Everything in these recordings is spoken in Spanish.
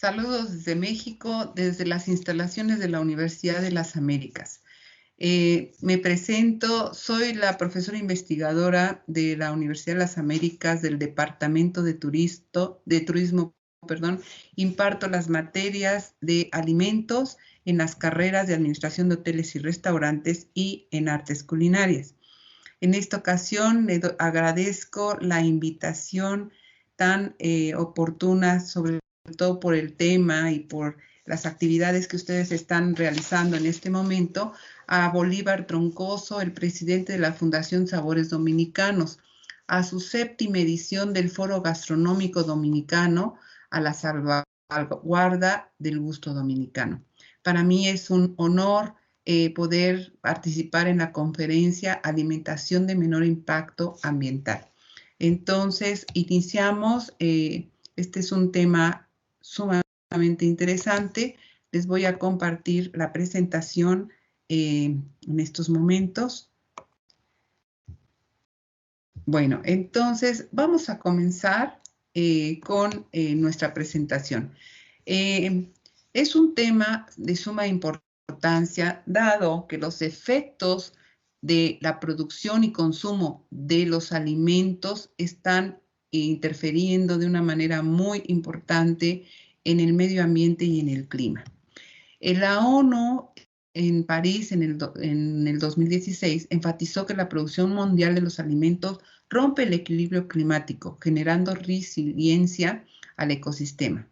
Saludos desde México, desde las instalaciones de la Universidad de las Américas. Me presento, soy la profesora investigadora de la Universidad de las Américas del Departamento de Turismo, perdón. Imparto las materias de alimentos en las carreras de Administración de Hoteles y Restaurantes y en Artes Culinarias. En esta ocasión agradezco la invitación tan oportuna, sobre todo por el tema y por las actividades que ustedes están realizando en este momento, a Bolívar Troncoso, el presidente de la Fundación Sabores Dominicanos, a su 7ª edición del Foro Gastronómico Dominicano, a la salvaguarda del gusto dominicano. Para mí es un honor poder participar en la conferencia Alimentación de Menor Impacto Ambiental. Entonces, iniciamos. Este es un tema sumamente interesante. Les voy a compartir la presentación en estos momentos. Bueno, entonces vamos a comenzar con nuestra presentación. Es un tema de suma importancia, dado que los efectos de la producción y consumo de los alimentos están interfiriendo de una manera muy importante en el medio ambiente y en el clima. La ONU en París en el 2016 enfatizó que la producción mundial de los alimentos rompe el equilibrio climático, generando resiliencia al ecosistema.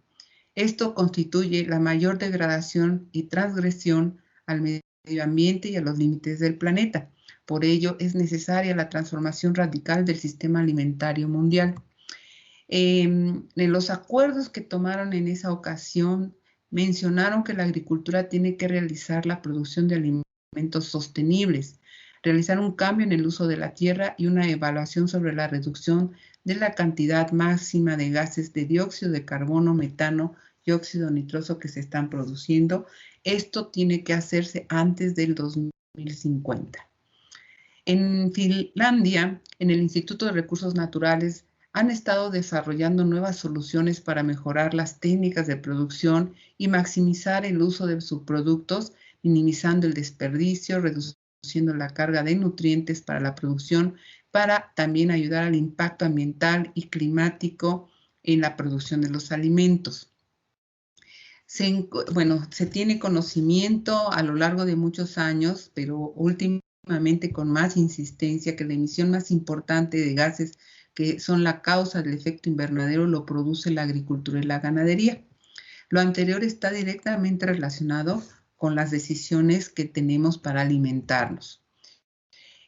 Esto constituye la mayor degradación y transgresión al medio ambiente y a los límites del planeta. Por ello, es necesaria la transformación radical del sistema alimentario mundial. En los acuerdos que tomaron en esa ocasión, mencionaron que la agricultura tiene que realizar la producción de alimentos sostenibles, realizar un cambio en el uso de la tierra y una evaluación sobre la reducción de la cantidad máxima de gases de dióxido de carbono, metano y óxido nitroso que se están produciendo. Esto tiene que hacerse antes del 2050. En Finlandia, en el Instituto de Recursos Naturales, han estado desarrollando nuevas soluciones para mejorar las técnicas de producción y maximizar el uso de subproductos, minimizando el desperdicio, reduciendo la carga de nutrientes para la producción, para también ayudar al impacto ambiental y climático en la producción de los alimentos. Se tiene conocimiento a lo largo de muchos años, pero últimamente con más insistencia, que la emisión más importante de gases que son la causa del efecto invernadero lo produce la agricultura y la ganadería. Lo anterior está directamente relacionado con las decisiones que tenemos para alimentarnos.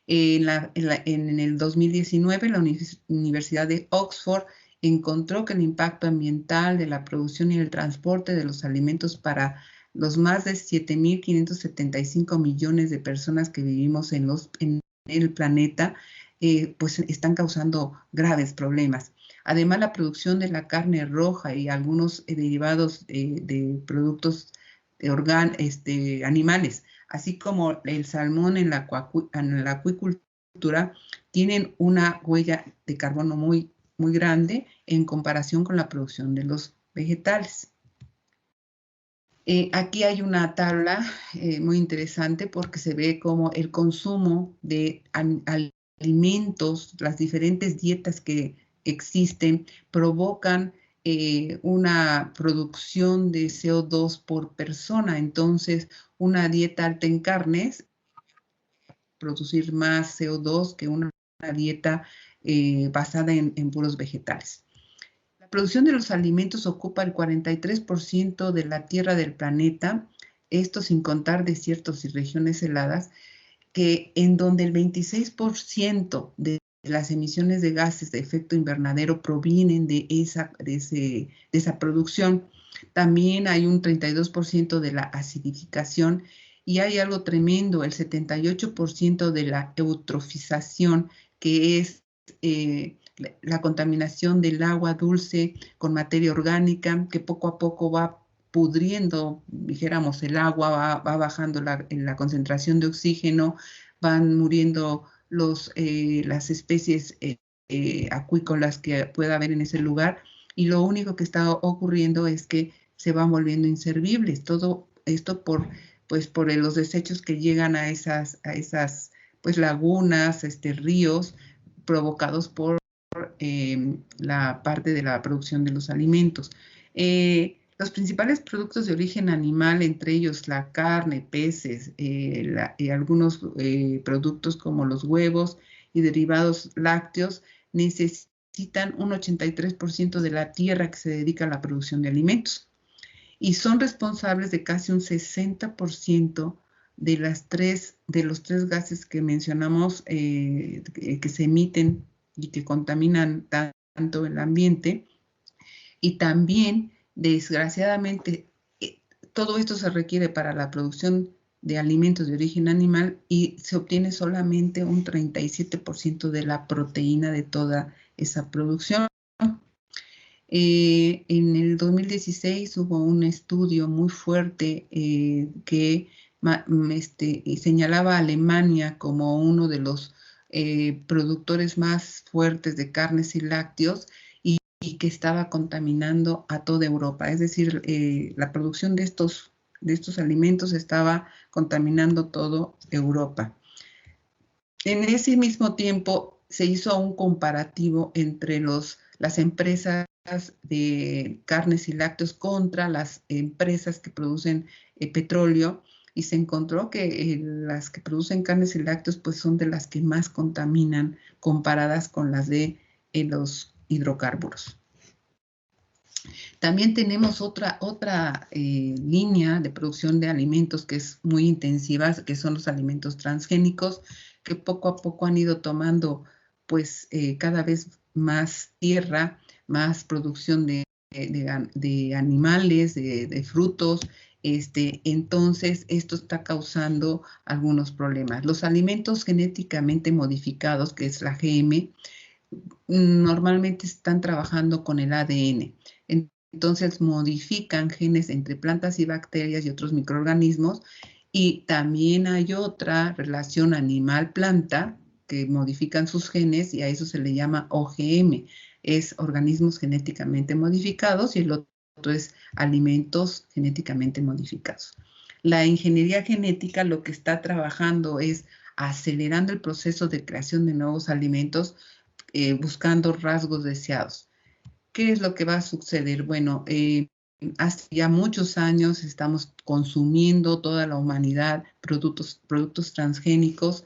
En el 2019, la Universidad de Oxford encontró que el impacto ambiental de la producción y el transporte de los alimentos para los más de 7.575 millones de personas que vivimos en el planeta, pues están causando graves problemas. Además, la producción de la carne roja y algunos derivados de productos animales, así como el salmón en la acuicultura, tienen una huella de carbono muy grande en comparación con la producción de los vegetales. Aquí hay una tabla muy interesante porque se ve cómo el consumo de alimentos, las diferentes dietas que existen, provocan una producción de CO2 por persona. Entonces, una dieta alta en carnes producir más CO2 que una dieta basada en puros vegetales. La producción de los alimentos ocupa el 43% de la tierra del planeta, esto sin contar desiertos y regiones heladas, en donde el 26% de las emisiones de gases de efecto invernadero provienen de esa producción. También hay un 32% de la acidificación y hay algo tremendo, el 78% de la eutrofización, que es la contaminación del agua dulce con materia orgánica, que poco a poco va pudriendo, dijéramos, el agua, va bajando la concentración de oxígeno, van muriendo las especies acuícolas que pueda haber en ese lugar, y lo único que está ocurriendo es que se van volviendo inservibles. Todo esto por los desechos que llegan a esas pues lagunas, ríos, provocados por la parte de la producción de los alimentos. Los principales productos de origen animal, entre ellos la carne, peces, algunos productos como los huevos y derivados lácteos, necesitan un 83% de la tierra que se dedica a la producción de alimentos y son responsables de casi un 60% de los tres gases que mencionamos que se emiten y que contaminan tanto el ambiente. Y también, desgraciadamente, todo esto se requiere para la producción de alimentos de origen animal y se obtiene solamente un 37% de la proteína de toda esa producción. En el 2016 hubo un estudio muy fuerte que señalaba a Alemania como uno de los productores más fuertes de carnes y lácteos y que estaba contaminando a toda Europa. Es decir, la producción de estos alimentos estaba contaminando toda Europa. En ese mismo tiempo se hizo un comparativo entre las empresas de carnes y lácteos contra las empresas que producen petróleo y se encontró que las que producen carnes y lácteos pues son de las que más contaminan comparadas con las de los hidrocarburos. También tenemos otra línea de producción de alimentos que es muy intensiva, que son los alimentos transgénicos, que poco a poco han ido tomando pues cada vez más tierra, más producción de animales, de frutos. Entonces, esto está causando algunos problemas. Los alimentos genéticamente modificados, que es la GM, normalmente están trabajando con el ADN. Entonces modifican genes entre plantas y bacterias y otros microorganismos. Y también hay otra relación animal-planta que modifican sus genes y a eso se le llama OGM. Es organismos genéticamente modificados y el otro es alimentos genéticamente modificados. La ingeniería genética lo que está trabajando es acelerando el proceso de creación de nuevos alimentos buscando rasgos deseados. ¿Qué es lo que va a suceder? Bueno, hace ya muchos años estamos consumiendo toda la humanidad productos transgénicos,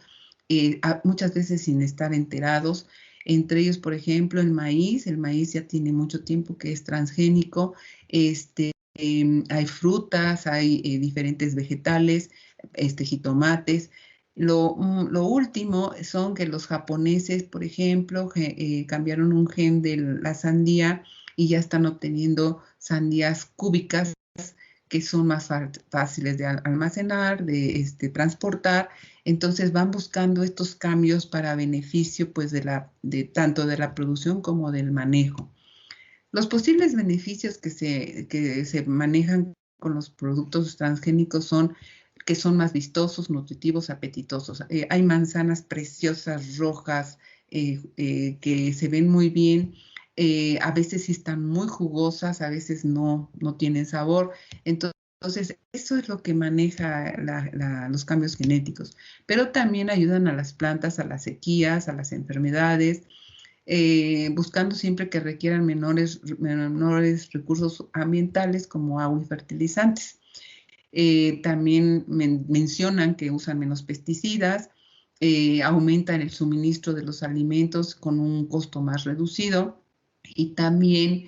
muchas veces sin estar enterados. Entre ellos, por ejemplo, el maíz. El maíz ya tiene mucho tiempo que es transgénico. Hay frutas, hay diferentes vegetales, jitomates. Lo último son que los japoneses, por ejemplo, cambiaron un gen de la sandía y ya están obteniendo sandías cúbicas que son más fáciles de almacenar, de transportar. Entonces van buscando estos cambios para beneficio pues tanto de la producción como del manejo. Los posibles beneficios que se manejan con los productos transgénicos son que son más vistosos, nutritivos, apetitosos. Hay manzanas preciosas, rojas, que se ven muy bien. A veces sí están muy jugosas, a veces no tienen sabor. Entonces, eso es lo que maneja los cambios genéticos. Pero también ayudan a las plantas, a las sequías, a las enfermedades, buscando siempre que requieran menores recursos ambientales como agua y fertilizantes. También mencionan que usan menos pesticidas, aumentan el suministro de los alimentos con un costo más reducido y también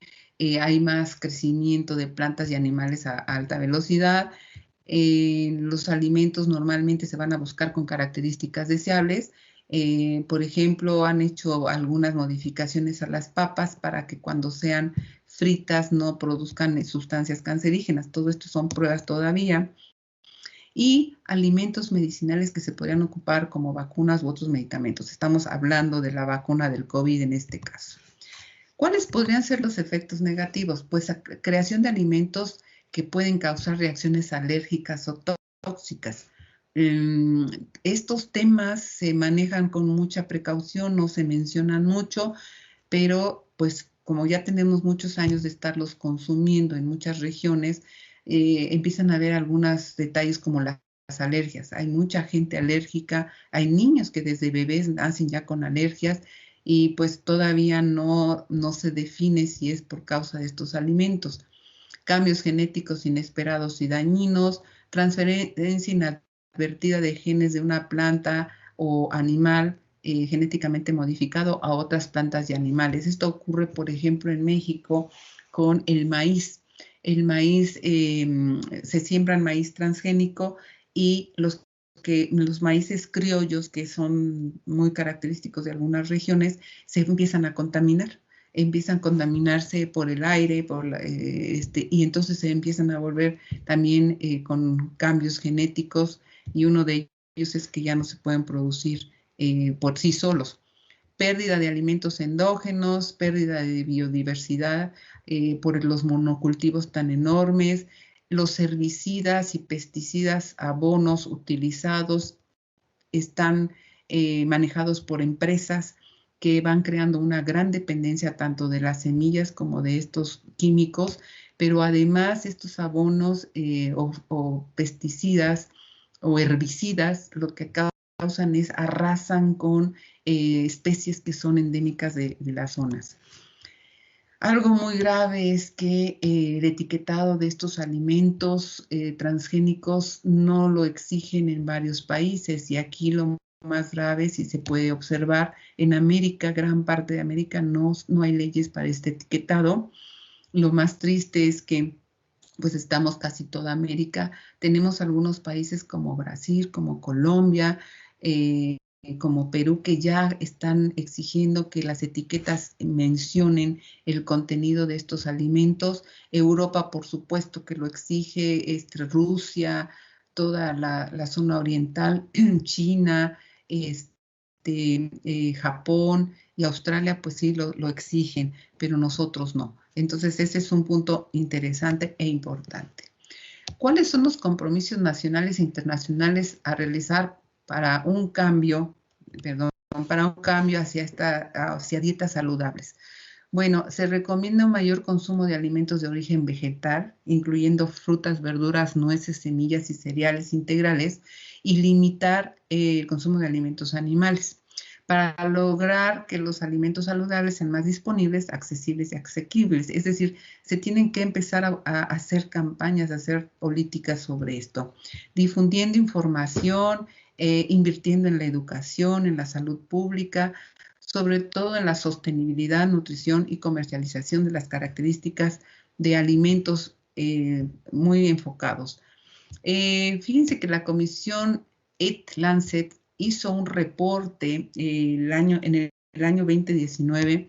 hay más crecimiento de plantas y animales a alta velocidad. Los alimentos normalmente se van a buscar con características deseables. Por ejemplo, han hecho algunas modificaciones a las papas para que cuando sean fritas no produzcan sustancias cancerígenas. Todo esto son pruebas todavía. Y alimentos medicinales que se podrían ocupar como vacunas u otros medicamentos. Estamos hablando de la vacuna del COVID en este caso. ¿Cuáles podrían ser los efectos negativos? Pues la creación de alimentos que pueden causar reacciones alérgicas o tóxicas. Estos temas se manejan con mucha precaución, no se mencionan mucho, pero pues como ya tenemos muchos años de estarlos consumiendo en muchas regiones, empiezan a haber algunos detalles como las alergias. Hay mucha gente alérgica, hay niños que desde bebés nacen ya con alergias y pues todavía no se define si es por causa de estos alimentos. Cambios genéticos inesperados y dañinos, transferencia inadvertida de genes de una planta o animal genéticamente modificado a otras plantas y animales. Esto ocurre, por ejemplo, en México con el maíz. El maíz, se siembra maíz transgénico y los maíces criollos, que son muy característicos de algunas regiones, se empiezan a contaminar. Empiezan a contaminarse por el aire, y entonces se empiezan a volver también con cambios genéticos, y uno de ellos es que ya no se pueden producir por sí solos. Pérdida de alimentos endógenos, pérdida de biodiversidad por los monocultivos tan enormes, los herbicidas y pesticidas, abonos utilizados están manejados por empresas que van creando una gran dependencia tanto de las semillas como de estos químicos, pero además estos abonos o pesticidas o herbicidas lo que causan es arrasan con especies que son endémicas de las zonas. Algo muy grave es que el etiquetado de estos alimentos transgénicos no lo exigen en varios países, y aquí lo más grave, si se puede observar, en América, gran parte de América no hay leyes para este etiquetado. Lo más triste es que pues estamos casi toda América, tenemos algunos países como Brasil, como Colombia, como Perú, que ya están exigiendo que las etiquetas mencionen el contenido de estos alimentos. Europa, por supuesto, que lo exige, Rusia, toda la zona oriental, China, Japón y Australia, pues sí lo exigen, pero nosotros no. Entonces, ese es un punto interesante e importante. ¿Cuáles son los compromisos nacionales e internacionales a realizar para un cambio hacia dietas saludables? Bueno, se recomienda un mayor consumo de alimentos de origen vegetal, incluyendo frutas, verduras, nueces, semillas y cereales integrales, y limitar el consumo de alimentos animales, para lograr que los alimentos saludables sean más disponibles, accesibles y asequibles. Es decir, se tienen que empezar a hacer campañas, a hacer políticas sobre esto, difundiendo información, invirtiendo en la educación, en la salud pública, sobre todo en la sostenibilidad, nutrición y comercialización de las características de alimentos muy enfocados. Fíjense que la comisión Eat Lancet hizo un reporte en el año 2019,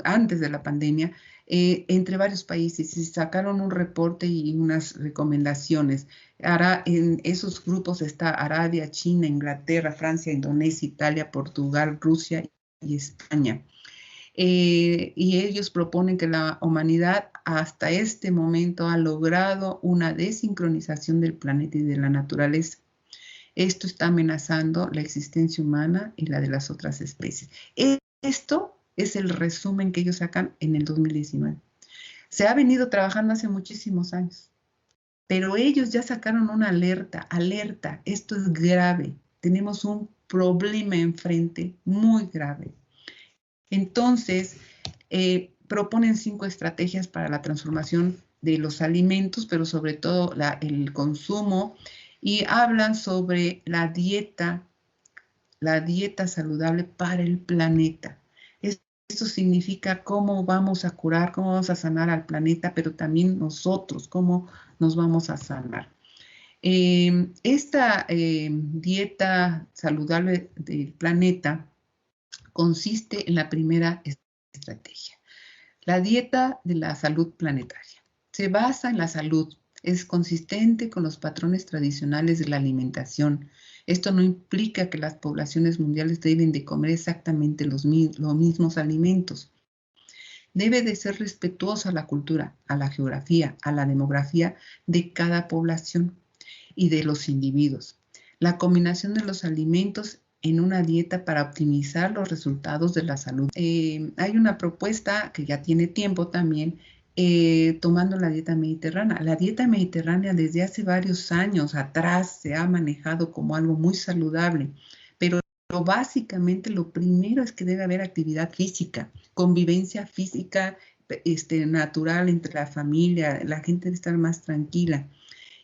antes de la pandemia, entre varios países, y sacaron un reporte y unas recomendaciones. En esos grupos está Arabia, China, Inglaterra, Francia, Indonesia, Italia, Portugal, Rusia y España. Y ellos proponen que la humanidad hasta este momento ha logrado una desincronización del planeta y de la naturaleza. Esto está amenazando la existencia humana y la de las otras especies. Esto es el resumen que ellos sacan en el 2019. Se ha venido trabajando hace muchísimos años, pero ellos ya sacaron una alerta, esto es grave, tenemos un problema enfrente muy grave. Entonces, proponen 5 estrategias para la transformación de los alimentos, pero sobre todo el consumo, y hablan sobre la dieta saludable para el planeta. Esto significa cómo vamos a curar, cómo vamos a sanar al planeta, pero también nosotros, cómo nos vamos a sanar. Esta dieta saludable del planeta consiste en la primera estrategia, la dieta de la salud planetaria. Se basa en la salud, es consistente con los patrones tradicionales de la alimentación. Esto no implica que las poblaciones mundiales deben de comer exactamente los mismos alimentos. Debe de ser respetuosa a la cultura, a la geografía, a la demografía de cada población y de los individuos. La combinación de los alimentos en una dieta para optimizar los resultados de la salud. Hay una propuesta que ya tiene tiempo también, tomando la dieta mediterránea. La dieta mediterránea desde hace varios años atrás se ha manejado como algo muy saludable, pero básicamente lo primero es que debe haber actividad física, convivencia física natural entre la familia, la gente debe estar más tranquila.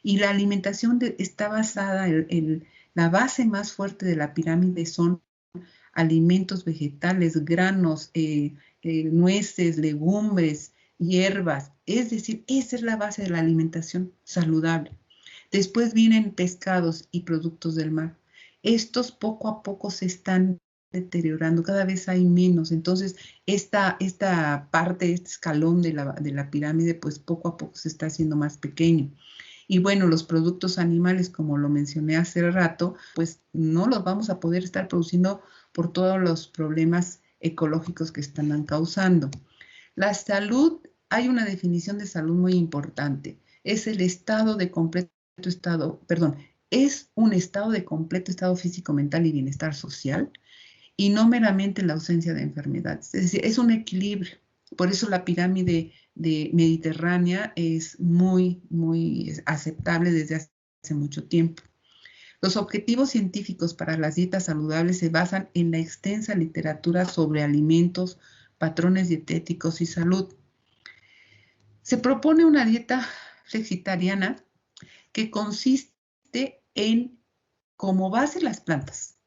Y la alimentación está basada en la base más fuerte de la pirámide son alimentos vegetales, granos, nueces, legumbres, hierbas. Es decir, esa es la base de la alimentación saludable. Después vienen pescados y productos del mar. Estos poco a poco se están deteriorando, cada vez hay menos. Entonces, esta parte, este escalón de la pirámide, pues poco a poco se está haciendo más pequeño. Y bueno, los productos animales, como lo mencioné hace rato, pues no los vamos a poder estar produciendo por todos los problemas ecológicos que están causando. La salud, hay una definición de salud muy importante. Es el estado de completo estado, perdón, es un estado de completo estado físico, mental y bienestar social y no meramente la ausencia de enfermedades. Es decir, es un equilibrio. Por eso la pirámide mediterránea es muy, muy aceptable desde hace mucho tiempo. Los objetivos científicos para las dietas saludables se basan en la extensa literatura sobre alimentos, patrones dietéticos y salud. Se propone una dieta flexitariana que consiste en, como base, las plantas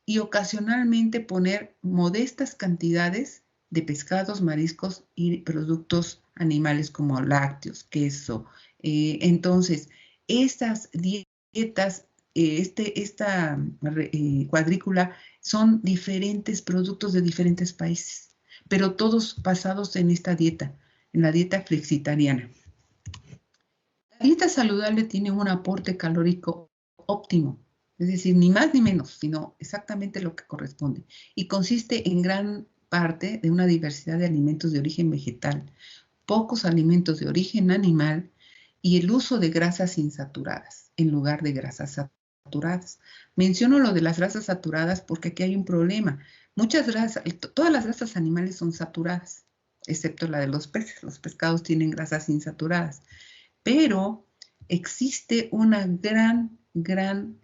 y ocasionalmente poner modestas cantidades de pescados, mariscos y productos animales como lácteos, queso. Entonces, estas dietas, esta cuadrícula son diferentes productos de diferentes países, pero todos basados en esta dieta, en la dieta flexitariana. La dieta saludable tiene un aporte calórico óptimo, es decir, ni más ni menos, sino exactamente lo que corresponde. Y consiste en gran parte de una diversidad de alimentos de origen vegetal, pocos alimentos de origen animal y el uso de grasas insaturadas en lugar de grasas saturadas. Menciono lo de las grasas saturadas porque aquí hay un problema. Todas las grasas animales son saturadas, excepto la de los peces. Los pescados tienen grasas insaturadas. Pero existe una gran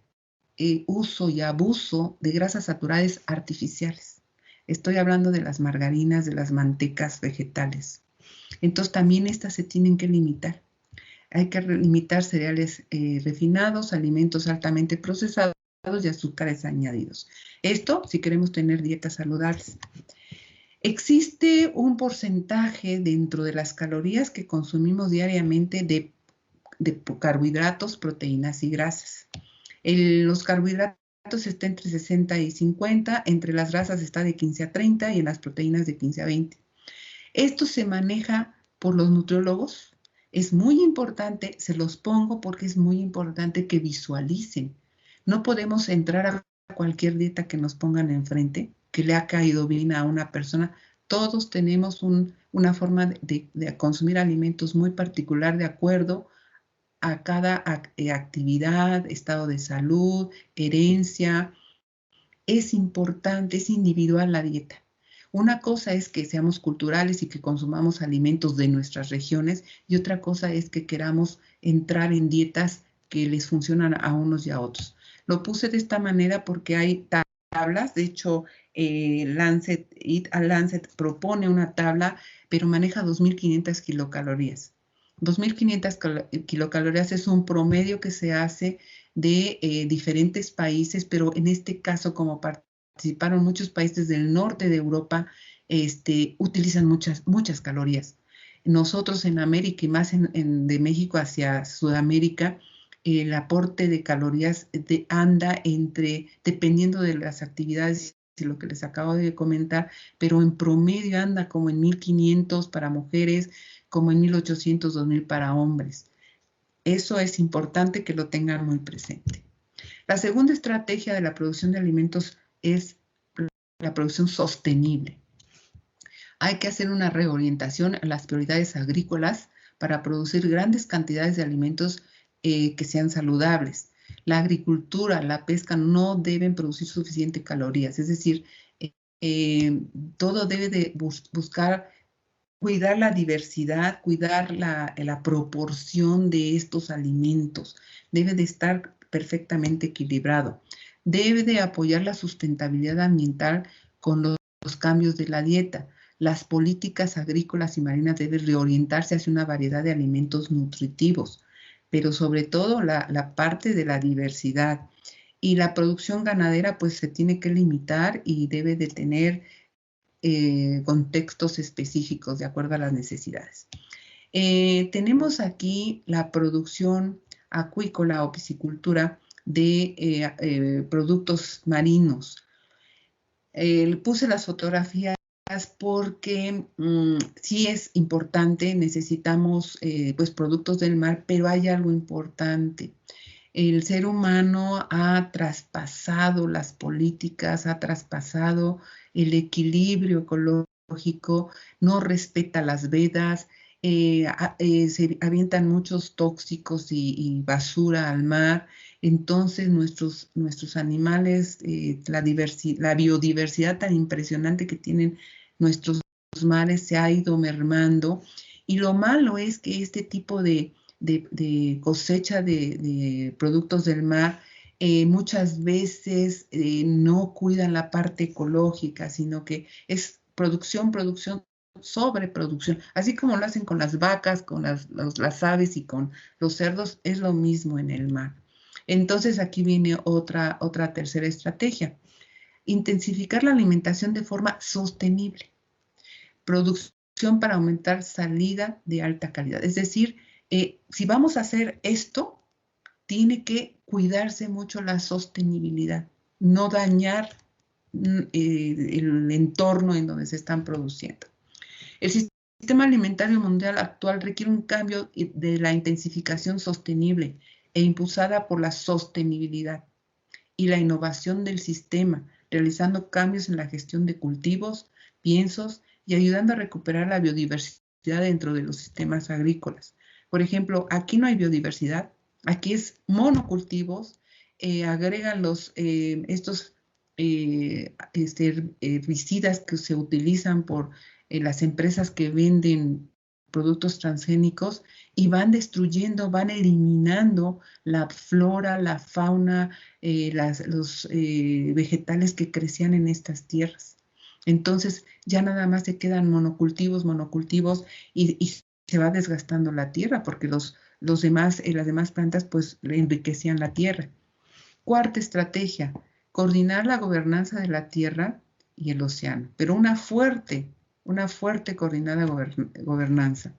uso y abuso de grasas saturadas artificiales. Estoy hablando de las margarinas, de las mantecas vegetales. Entonces también estas se tienen que limitar. Hay que limitar cereales refinados, alimentos altamente procesados y azúcares añadidos. Esto si queremos tener dietas saludables. Existe un porcentaje dentro de las calorías que consumimos diariamente de carbohidratos, proteínas y grasas. Los carbohidratos están entre 60 y 50, entre las grasas está de 15 a 30 y en las proteínas de 15 a 20. Esto se maneja por los nutriólogos. Es muy importante, se los pongo porque es muy importante que visualicen. No podemos entrar a cualquier dieta que nos pongan enfrente, que le ha caído bien a una persona. Todos tenemos una forma de consumir alimentos muy particular de acuerdo a cada actividad, estado de salud, herencia. Es importante, es individual la dieta. Una cosa es que seamos culturales y que consumamos alimentos de nuestras regiones y otra cosa es que queramos entrar en dietas que les funcionan a unos y a otros. Lo puse de esta manera porque hay tablas, de hecho, Lancet propone una tabla, pero maneja 2.500 kilocalorías. 2.500 kilocalorías es un promedio que se hace de diferentes países, pero en este caso, como participaron muchos países del norte de Europa, utilizan muchas calorías. Nosotros en América y más de México hacia Sudamérica, el aporte de calorías anda dependiendo de las actividades y lo que les acabo de comentar, pero en promedio anda como en 1.500 para mujeres, como en 1.800, 2.000 para hombres. Eso es importante que lo tengan muy presente. La segunda estrategia de la producción de alimentos es la producción sostenible. Hay que hacer una reorientación a las prioridades agrícolas para producir grandes cantidades de alimentos que sean saludables. La agricultura, la pesca no deben producir suficientes calorías, es decir, todo debe de buscar cuidar la diversidad, cuidar la proporción de estos alimentos. Debe de estar perfectamente equilibrado. Debe de apoyar la sustentabilidad ambiental con los cambios de la dieta. Las políticas agrícolas y marinas deben reorientarse hacia una variedad de alimentos nutritivos, pero sobre todo la parte de la diversidad. Y la producción ganadera pues se tiene que limitar y debe de tener contextos específicos de acuerdo a las necesidades. Tenemos aquí la producción acuícola o piscicultura de productos marinos. Puse las fotografías porque sí es importante, necesitamos pues productos del mar, pero hay algo importante. El ser humano ha traspasado las políticas, ha traspasado el equilibrio ecológico, no respeta las vedas, se avientan muchos tóxicos y basura al mar. Entonces nuestros animales, la biodiversidad tan impresionante que tienen nuestros mares se ha ido mermando. Y lo malo es que este tipo de cosecha de productos del mar, muchas veces no cuidan la parte ecológica, sino que es producción, producción, sobreproducción. Así como lo hacen con las vacas, con las aves y con los cerdos, es lo mismo en el mar. Entonces aquí viene otra tercera estrategia. Intensificar la alimentación de forma sostenible. Producción para aumentar salida de alta calidad. Es decir, si vamos a hacer esto, tiene que cuidarse mucho la sostenibilidad, no dañar el entorno en donde se están produciendo. El sistema alimentario mundial actual requiere un cambio de la intensificación sostenible e impulsada por la sostenibilidad y la innovación del sistema, realizando cambios en la gestión de cultivos, piensos y ayudando a recuperar la biodiversidad dentro de los sistemas agrícolas. Por ejemplo, aquí no hay biodiversidad, aquí es monocultivos, agregan estos herbicidas que se utilizan por las empresas que venden productos transgénicos y van destruyendo, van eliminando la flora, la fauna, los vegetales que crecían en estas tierras. Entonces ya nada más se quedan monocultivos y se va desgastando la tierra porque las demás plantas pues enriquecían la tierra. Cuarta estrategia, coordinar la gobernanza de la tierra y el océano, pero una fuerte coordinada gobernanza.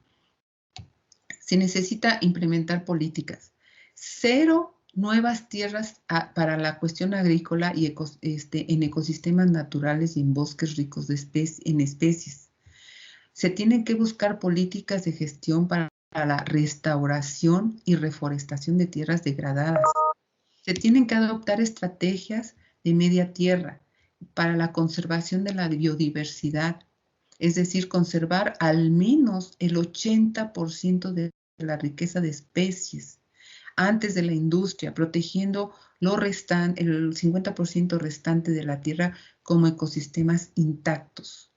Se necesita implementar políticas. 0 nuevas tierras para la cuestión agrícola y en ecosistemas naturales y en bosques ricos en especies. Se tienen que buscar políticas de gestión para la restauración y reforestación de tierras degradadas. Se tienen que adoptar estrategias de media tierra para la conservación de la biodiversidad, es decir, conservar al menos el 80% de la riqueza de especies antes de la industria, protegiendo el 50% restante de la tierra como ecosistemas intactos.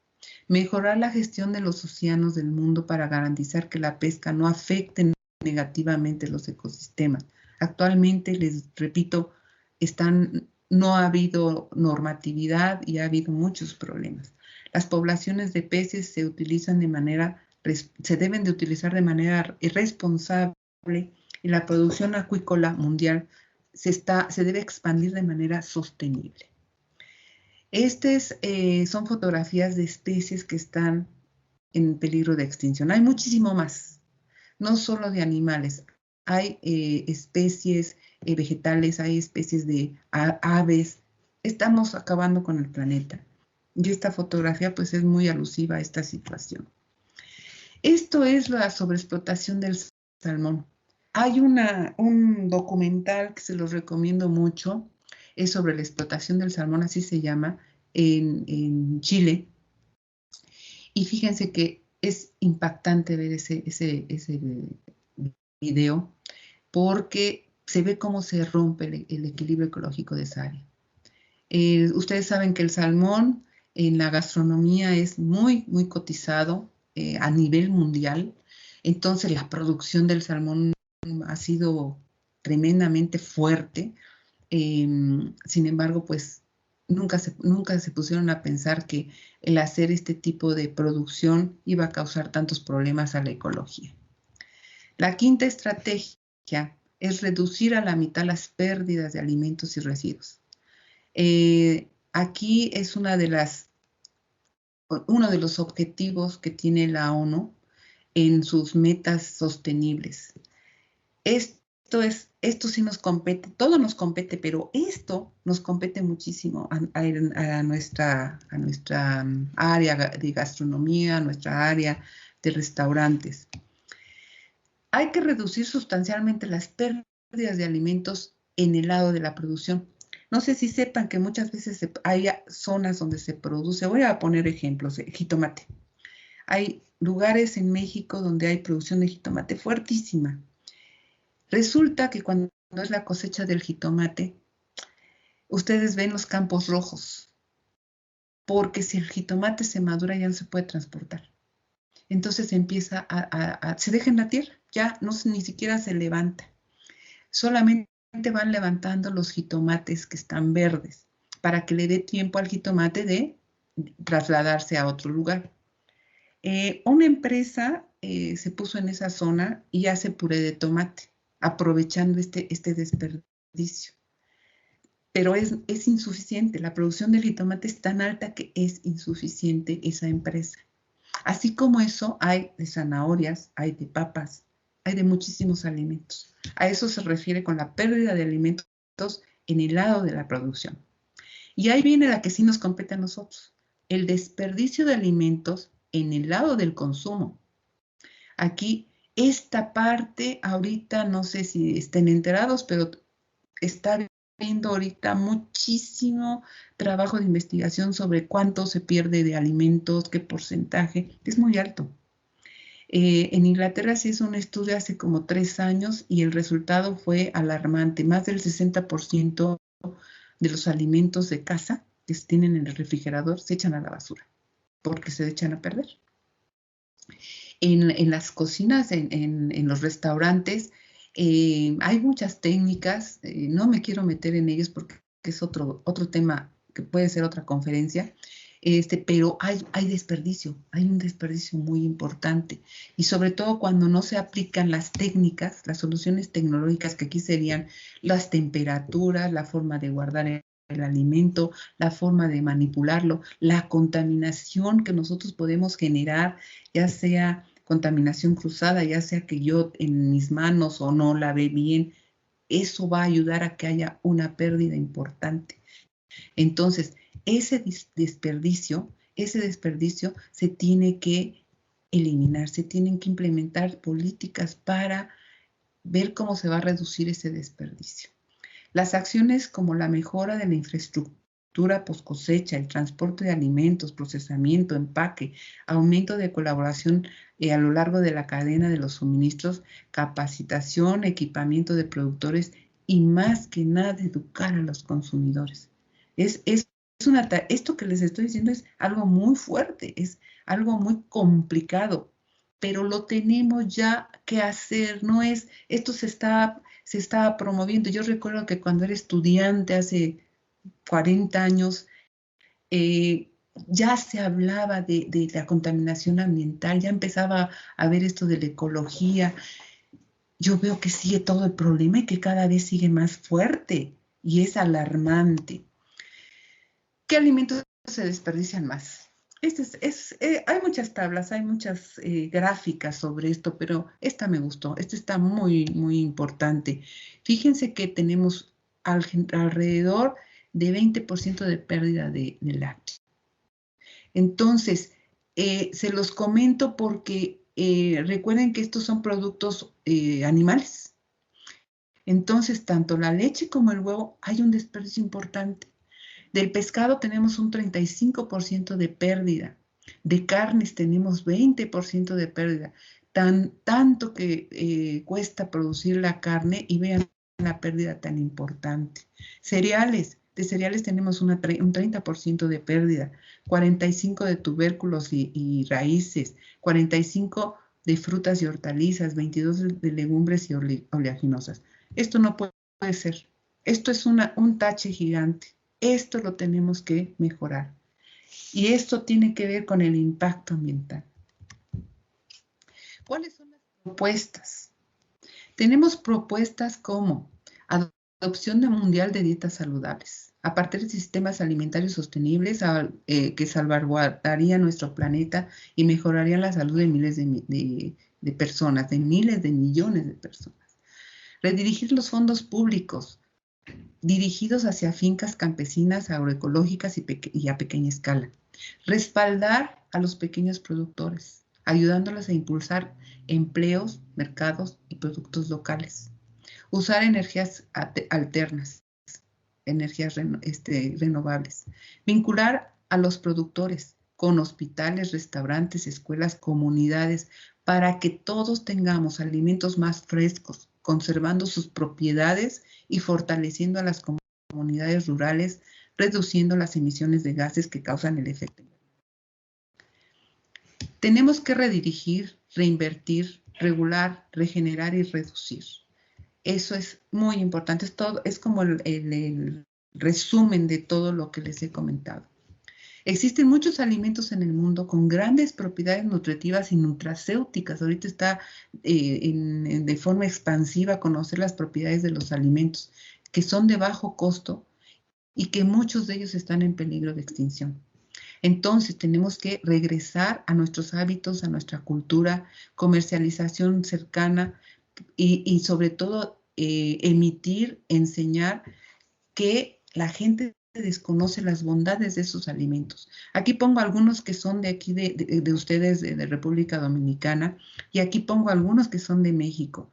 Mejorar la gestión de los océanos del mundo para garantizar que la pesca no afecte negativamente los ecosistemas. Actualmente, les repito, no ha habido normatividad y ha habido muchos problemas. Las poblaciones de peces se deben de utilizar de manera responsable y la producción acuícola mundial se debe expandir de manera sostenible. Estas son fotografías de especies que están en peligro de extinción. Hay muchísimo más, no solo de animales. Hay especies vegetales, hay especies de aves. Estamos acabando con el planeta. Y esta fotografía pues es muy alusiva a esta situación. Esto es la sobreexplotación del salmón. Hay un documental que se los recomiendo mucho, es sobre la explotación del salmón, así se llama, en Chile. Y fíjense que es impactante ver ese video porque se ve cómo se rompe el equilibrio ecológico de esa área. Ustedes saben que el salmón en la gastronomía es muy, muy cotizado a nivel mundial. Entonces la producción del salmón ha sido tremendamente fuerte. Sin embargo, pues nunca se pusieron a pensar que el hacer este tipo de producción iba a causar tantos problemas a la ecología. La quinta estrategia es reducir a la mitad las pérdidas de alimentos y residuos. Aquí es uno de los objetivos que tiene la ONU en sus metas sostenibles. Esto sí nos compete, todo nos compete, pero esto nos compete muchísimo a nuestra área de gastronomía, a nuestra área de restaurantes. Hay que reducir sustancialmente las pérdidas de alimentos en el lado de la producción. No sé si sepan que muchas veces hay zonas donde se produce, voy a poner ejemplos, jitomate. Hay lugares en México donde hay producción de jitomate fuertísima. Resulta que cuando es la cosecha del jitomate, ustedes ven los campos rojos, porque si el jitomate se madura ya no se puede transportar. Entonces se deja en la tierra, ya ni siquiera se levanta. Solamente van levantando los jitomates que están verdes para que le dé tiempo al jitomate de trasladarse a otro lugar. Una empresa se puso en esa zona y hace puré de tomate, aprovechando este desperdicio. Pero es insuficiente, la producción del jitomate es tan alta que es insuficiente esa empresa. Así como eso, hay de zanahorias, hay de papas, hay de muchísimos alimentos. A eso se refiere con la pérdida de alimentos en el lado de la producción. Y ahí viene la que sí nos compete a nosotros, el desperdicio de alimentos en el lado del consumo. Aquí, esta parte, ahorita no sé si estén enterados, pero está viendo ahorita muchísimo trabajo de investigación sobre cuánto se pierde de alimentos, qué porcentaje, es muy alto. En Inglaterra se hizo un estudio hace como 3 años y el resultado fue alarmante. Más del 60% de los alimentos de casa que se tienen en el refrigerador se echan a la basura porque se echan a perder. En las cocinas, en los restaurantes, hay muchas técnicas, no me quiero meter en ellas porque es otro tema que puede ser otra conferencia, pero hay desperdicio, hay un desperdicio muy importante y sobre todo cuando no se aplican las técnicas, las soluciones tecnológicas que aquí serían las temperaturas, la forma de guardar el alimento, la forma de manipularlo, la contaminación que nosotros podemos generar, ya sea contaminación cruzada, ya sea que yo en mis manos o no lavé bien, eso va a ayudar a que haya una pérdida importante. Entonces, ese desperdicio se tiene que eliminar, se tienen que implementar políticas para ver cómo se va a reducir ese desperdicio. Las acciones como la mejora de la infraestructura post cosecha, el transporte de alimentos, procesamiento, empaque, aumento de colaboración a lo largo de la cadena de los suministros, capacitación, equipamiento de productores y más que nada educar a los consumidores. Esto que les estoy diciendo es algo muy fuerte, es algo muy complicado, pero lo tenemos ya que hacer, no es, esto se está promoviendo. Yo recuerdo que cuando era estudiante hace 40 años, ya se hablaba de la contaminación ambiental, ya empezaba a ver esto de la ecología. Yo veo que sigue todo el problema y que cada vez sigue más fuerte y es alarmante. ¿Qué alimentos se desperdician más? Hay muchas tablas, hay muchas gráficas sobre esto, pero esta me gustó. Esta está muy, muy importante. Fíjense que tenemos alrededor de 20% de pérdida de lácteos. Entonces, se los comento porque recuerden que estos son productos animales. Entonces, tanto la leche como el huevo hay un desperdicio importante. Del pescado tenemos un 35% de pérdida. De carnes tenemos 20% de pérdida. Tanto que cuesta producir la carne y vean la pérdida tan importante. Cereales, de cereales tenemos un 30% de pérdida, 45% de tubérculos y raíces, 45% de frutas y hortalizas, 22% de legumbres y oleaginosas. Esto no puede ser. Esto es un tache gigante. Esto lo tenemos que mejorar. Y esto tiene que ver con el impacto ambiental. ¿Cuáles son las propuestas? Tenemos propuestas como adopción mundial de dietas saludables, a partir de sistemas alimentarios sostenibles que salvaguardarían nuestro planeta y mejorarían la salud de miles de personas, de miles de millones de personas. Redirigir los fondos públicos dirigidos hacia fincas campesinas agroecológicas y a pequeña escala. Respaldar a los pequeños productores, ayudándolos a impulsar empleos, mercados y productos locales. Usar energías alternas, energías renovables. Vincular a los productores con hospitales, restaurantes, escuelas, comunidades, para que todos tengamos alimentos más frescos, conservando sus propiedades y fortaleciendo a las comunidades rurales, reduciendo las emisiones de gases que causan el efecto. Tenemos que redirigir, reinvertir, regular, regenerar y reducir. Eso es muy importante. Es como el resumen de todo lo que les he comentado. Existen muchos alimentos en el mundo con grandes propiedades nutritivas y nutracéuticas. Ahorita está de forma expansiva conocer las propiedades de los alimentos que son de bajo costo y que muchos de ellos están en peligro de extinción. Entonces tenemos que regresar a nuestros hábitos, a nuestra cultura, comercialización cercana y sobre todo emitir, enseñar que la gente desconoce las bondades de esos alimentos. Aquí pongo algunos que son de aquí, de ustedes, de República Dominicana, y aquí pongo algunos que son de México.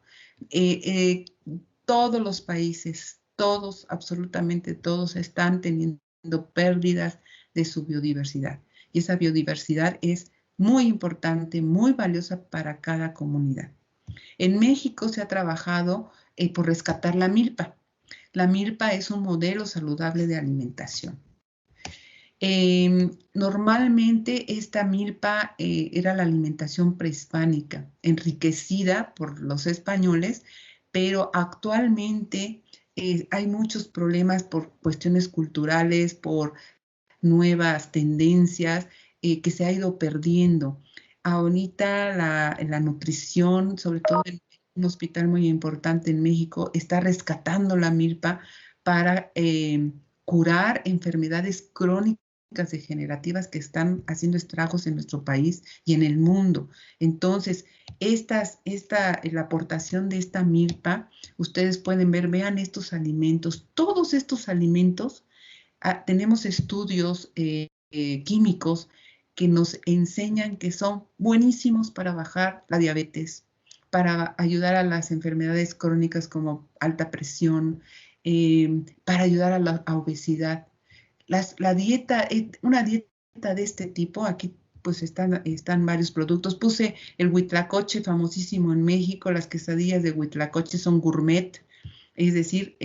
Todos los países, todos, absolutamente todos, están teniendo pérdidas de su biodiversidad. Y esa biodiversidad es muy importante, muy valiosa para cada comunidad. En México se ha trabajado por rescatar la milpa. La milpa es un modelo saludable de alimentación. Normalmente esta milpa era la alimentación prehispánica, enriquecida por los españoles, pero actualmente hay muchos problemas por cuestiones culturales, por nuevas tendencias que se ha ido perdiendo. Ahorita la nutrición, sobre todo en un hospital muy importante en México, está rescatando la milpa para curar enfermedades crónicas degenerativas que están haciendo estragos en nuestro país y en el mundo. Entonces, la aportación de esta milpa, ustedes pueden ver, vean estos alimentos, todos estos alimentos, tenemos estudios químicos que nos enseñan que son buenísimos para bajar la diabetes, para ayudar a las enfermedades crónicas como alta presión, para ayudar a la obesidad. Una dieta de este tipo, aquí pues están varios productos. Puse el huitlacoche, famosísimo en México. Las quesadillas de huitlacoche son gourmet, es decir,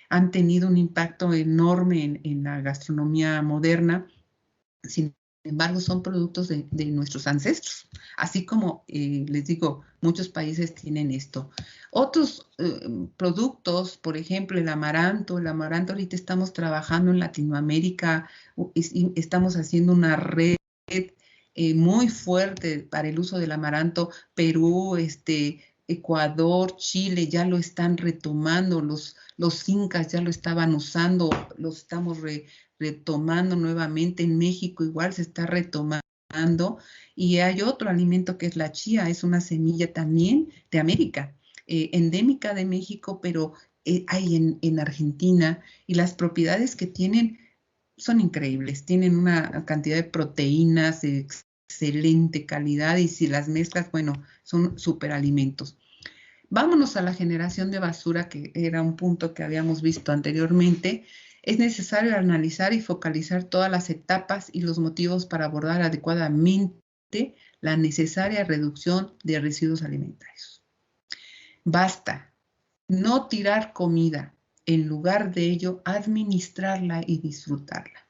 han tenido un impacto enorme en la gastronomía moderna. Sin embargo, son productos de nuestros ancestros. Así como, les digo, muchos países tienen esto. Otros productos, por ejemplo, el amaranto ahorita estamos trabajando en Latinoamérica, estamos haciendo una red muy fuerte para el uso del amaranto. Perú, Ecuador, Chile ya lo están retomando, los incas ya lo estaban usando, lo estamos retomando nuevamente. En México igual se está retomando. Y hay otro alimento que es la chía, es una semilla también de América, endémica de México, pero hay en Argentina, y las propiedades que tienen son increíbles. Tienen una cantidad de proteínas de excelente calidad, y si las mezclas, bueno, son superalimentos. Vámonos a la generación de basura, que era un punto que habíamos visto anteriormente. Es necesario analizar y focalizar todas las etapas y los motivos para abordar adecuadamente la necesaria reducción de residuos alimentarios. Basta No tirar comida, en lugar de ello, administrarla y disfrutarla.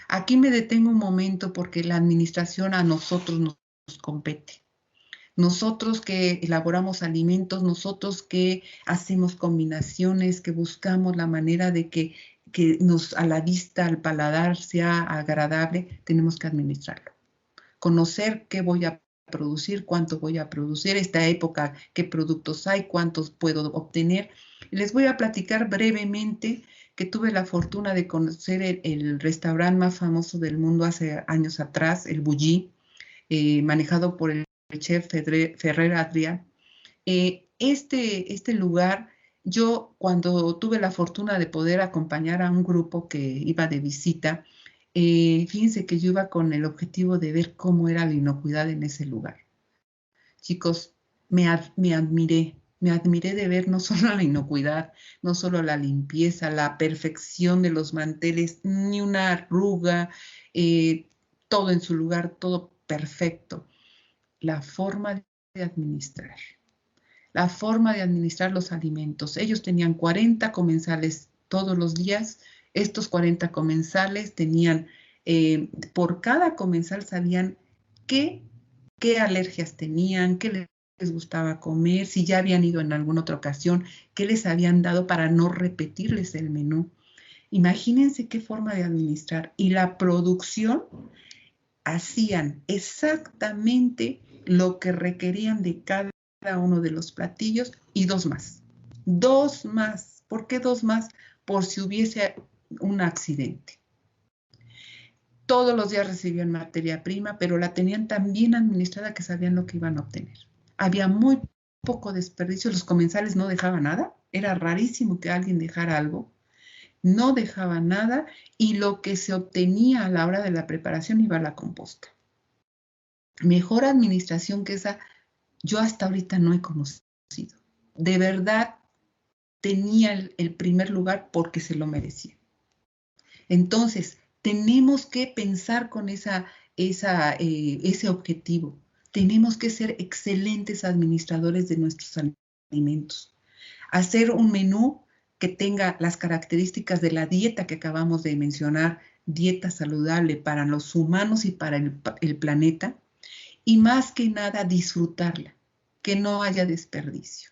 Aquí me detengo un momento porque la administración a nosotros nos compete. Nosotros que elaboramos alimentos, nosotros que hacemos combinaciones, que buscamos la manera de que nos a la vista, al paladar sea agradable, tenemos que administrarlo. Conocer qué voy a producir, cuánto voy a producir, esta época, qué productos hay, cuántos puedo obtener. Les voy a platicar brevemente que tuve la fortuna de conocer el restaurante más famoso del mundo hace años atrás, el Bulli, manejado por el chef Ferrer Adrià. Este lugar, yo cuando tuve la fortuna de poder acompañar a un grupo que iba de visita, fíjense que yo iba con el objetivo de ver cómo era la inocuidad en ese lugar. Chicos, me admiré de ver no solo la inocuidad, no solo la limpieza, la perfección de los manteles, ni una arruga, todo en su lugar, todo perfecto. La forma de administrar. La forma de administrar los alimentos. Ellos tenían 40 comensales todos los días. Estos 40 comensales tenían, por cada comensal sabían qué alergias tenían, qué les gustaba comer, si ya habían ido en alguna otra ocasión, qué les habían dado para no repetirles el menú. Imagínense qué forma de administrar. Y la producción, hacían exactamente lo que requerían de cada uno de los platillos y dos más. Dos más. ¿Por qué dos más? Por si hubiese un accidente. Todos los días recibían materia prima, pero la tenían tan bien administrada que sabían lo que iban a obtener. Había muy poco desperdicio, los comensales no dejaban nada, era rarísimo que alguien dejara algo, no dejaba nada y lo que se obtenía a la hora de la preparación iba a la composta. Mejor administración que esa, yo hasta ahorita no he conocido. De verdad, tenía el primer lugar porque se lo merecía. Entonces, tenemos que pensar con ese objetivo. Tenemos que ser excelentes administradores de nuestros alimentos. Hacer un menú que tenga las características de la dieta que acabamos de mencionar, dieta saludable para los humanos y para el planeta, y más que nada disfrutarla, que no haya desperdicio.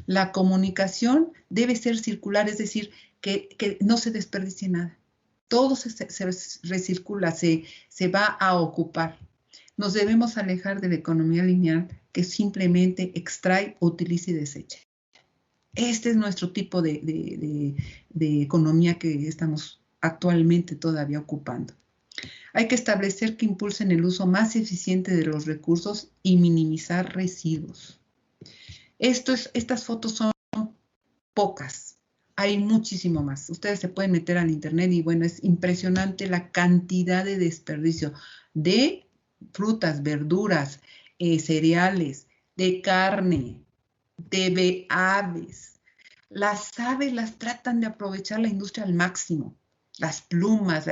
La comunicación debe ser circular, es decir, que no se desperdicie nada. Todo se recircula, se va a ocupar. Nos debemos alejar de la economía lineal que simplemente extrae, utiliza y desecha. Este es nuestro tipo de economía que estamos actualmente todavía ocupando. Hay que establecer que impulsen el uso más eficiente de los recursos y minimizar residuos. Estas fotos son pocas, hay muchísimo más. Ustedes se pueden meter al internet y bueno, es impresionante la cantidad de desperdicio de frutas, verduras, cereales, de carne, de aves. Las aves las tratan de aprovechar la industria al máximo. Las plumas,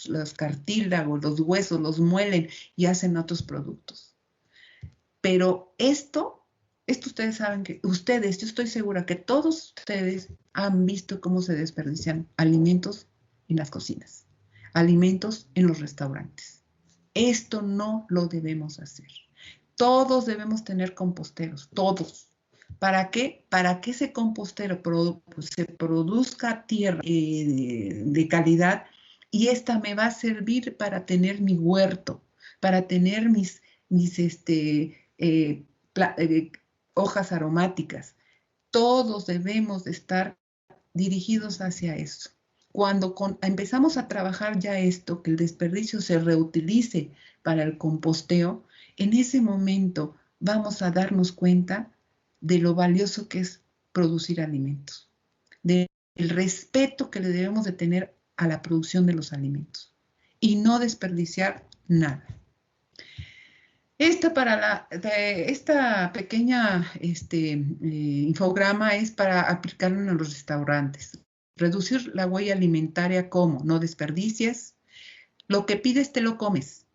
los cartílagos, los huesos, los muelen y hacen otros productos. Pero esto ustedes saben que, yo estoy segura que todos ustedes han visto cómo se desperdician alimentos en las cocinas, alimentos en los restaurantes. Esto no lo debemos hacer. Todos debemos tener composteros, todos. ¿Para qué? Para que ese compostero se produzca tierra de calidad y esta me va a servir para tener mi huerto, para tener mis hojas aromáticas. Todos debemos de estar dirigidos hacia eso. Cuando empezamos a trabajar ya esto, que el desperdicio se reutilice para el composteo, en ese momento vamos a darnos cuenta de lo valioso que es producir alimentos, del respeto que le debemos de tener a la producción de los alimentos y no desperdiciar nada. Esta pequeña infograma es para aplicarlo en los restaurantes. Reducir la huella alimentaria, ¿cómo? No desperdicies. Lo que pides te lo comes,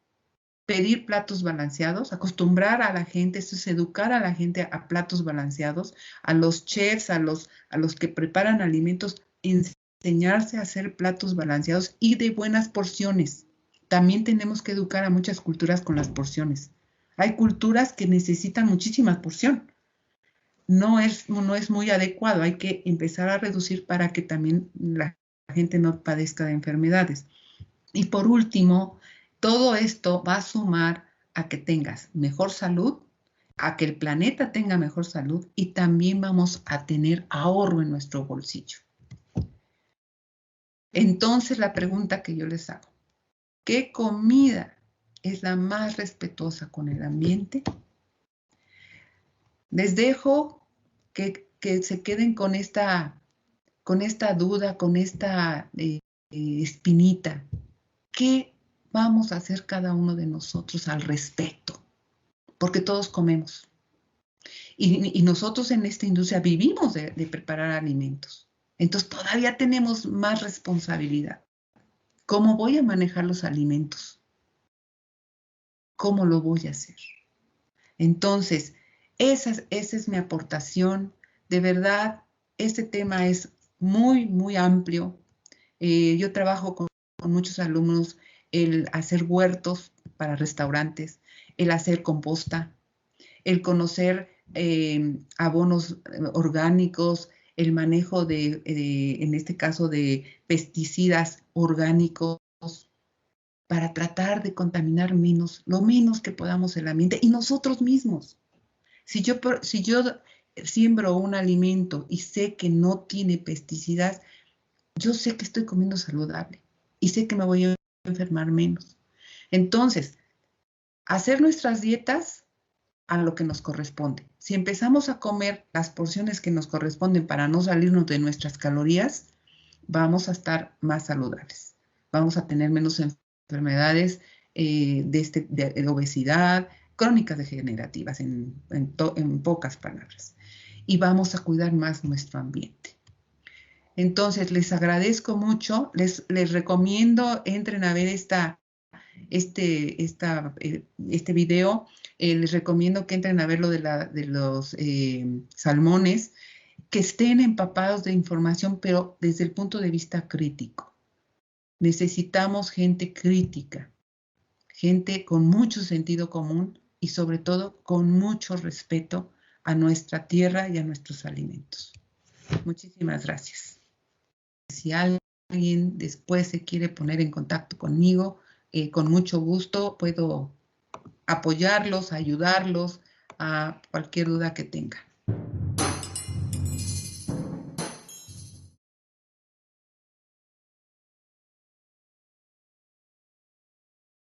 pedir platos balanceados, acostumbrar a la gente, esto es educar a la gente a platos balanceados, a los chefs, a los que preparan alimentos, enseñarse a hacer platos balanceados y de buenas porciones. También tenemos que educar a muchas culturas con las porciones. Hay culturas que necesitan muchísima porción. No es muy adecuado, hay que empezar a reducir para que también la gente no padezca de enfermedades. Y por último, todo esto va a sumar a que tengas mejor salud, a que el planeta tenga mejor salud y también vamos a tener ahorro en nuestro bolsillo. Entonces, la pregunta que yo les hago, ¿qué comida es la más respetuosa con el ambiente? Les dejo que se queden con esta duda, con esta espinita. ¿Qué vamos a hacer cada uno de nosotros al respecto? Porque todos comemos. Y nosotros en esta industria vivimos de preparar alimentos. Entonces todavía tenemos más responsabilidad. ¿Cómo voy a manejar los alimentos? ¿Cómo lo voy a hacer? Entonces, esa es mi aportación. De verdad, este tema es muy, muy amplio. Yo trabajo con muchos alumnos el hacer huertos para restaurantes, el hacer composta, el conocer abonos orgánicos, el manejo en este caso, de pesticidas orgánicos para tratar de contaminar lo menos que podamos el ambiente y nosotros mismos. Si yo siembro un alimento y sé que no tiene pesticidas, yo sé que estoy comiendo saludable y sé que me voy a enfermar menos. Entonces, hacer nuestras dietas a lo que nos corresponde. Si empezamos a comer las porciones que nos corresponden para no salirnos de nuestras calorías, vamos a estar más saludables. Vamos a tener menos enfermedades de obesidad, crónicas degenerativas, en pocas palabras. Y vamos a cuidar más nuestro ambiente. Entonces, les agradezco mucho, les recomiendo, entren a ver este video, les recomiendo que entren a ver lo de los salmones, que estén empapados de información, pero desde el punto de vista crítico. Necesitamos gente crítica, gente con mucho sentido común y sobre todo con mucho respeto a nuestra tierra y a nuestros alimentos. Muchísimas gracias. Si alguien después se quiere poner en contacto conmigo, con mucho gusto puedo apoyarlos, ayudarlos a cualquier duda que tengan.